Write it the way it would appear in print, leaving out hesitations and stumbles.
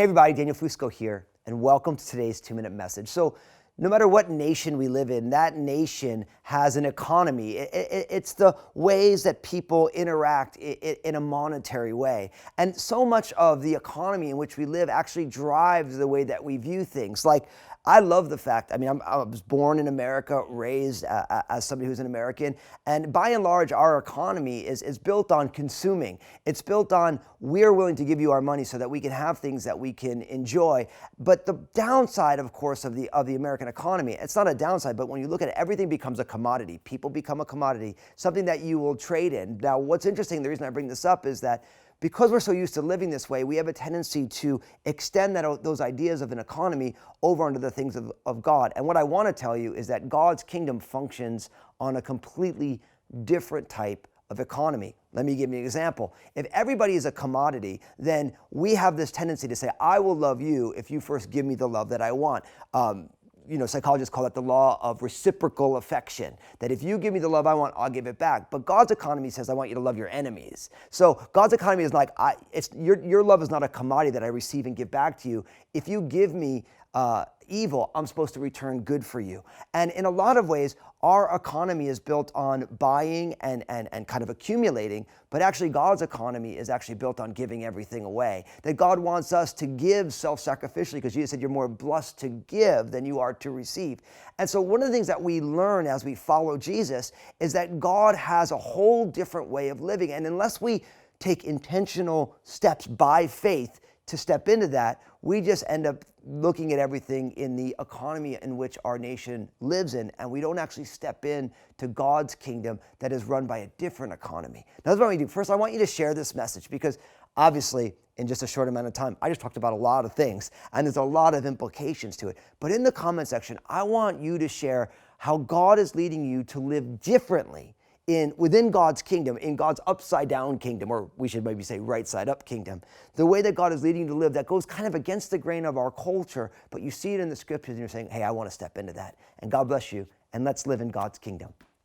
Hey everybody, Daniel Fusco here, and welcome to today's 2-minute message. So, no matter what nation we live in, that nation has an economy. It's the ways that people interact in a monetary way. And so much of the economy in which we live actually drives the way that we view things. Like, I love the fact, I was born in America, raised as somebody who's an American, and by and large, our economy is built on consuming. It's built on we're willing to give you our money so that we can have things that we can enjoy. But the downside, of course, of the American economy, it's not a downside, but when you look at it, everything becomes a commodity. People become a commodity, something that you will trade in. Now, what's interesting, the reason I bring this up is that because we're so used to living this way, we have a tendency to extend those ideas of an economy over onto the things of God. And what I want to tell you is that God's kingdom functions on a completely different type of economy. Let me give you an example. If everybody is a commodity, then we have this tendency to say, I will love you if you first give me the love that I want. Psychologists call it the law of reciprocal affection, that if you give me the love I want, I'll give it back. But God's economy says, I want you to love your enemies. So God's economy is like, your love is not a commodity that I receive and give back to you. If you give me evil, I'm supposed to return good for you. And in a lot of ways, our economy is built on buying and kind of accumulating, but actually God's economy is actually built on giving everything away. That God wants us to give self-sacrificially, because Jesus said you're more blessed to give than you are to receive. And so one of the things that we learn as we follow Jesus is that God has a whole different way of living. And unless we take intentional steps by faith to step into that, we just end up looking at everything in the economy in which our nation lives in, and we don't actually step in to God's kingdom that is run by a different economy. Now, that's what we do. First, I want you to share this message because obviously, in just a short amount of time, I just talked about a lot of things, and there's a lot of implications to it. But in the comment section, I want you to share how God is leading you to live differently within God's kingdom, in God's upside down kingdom, or we should maybe say right side up kingdom, the way that God is leading you to live that goes kind of against the grain of our culture, but you see it in the scriptures and you're saying, hey, I want to step into that. And God bless you, and let's live in God's kingdom.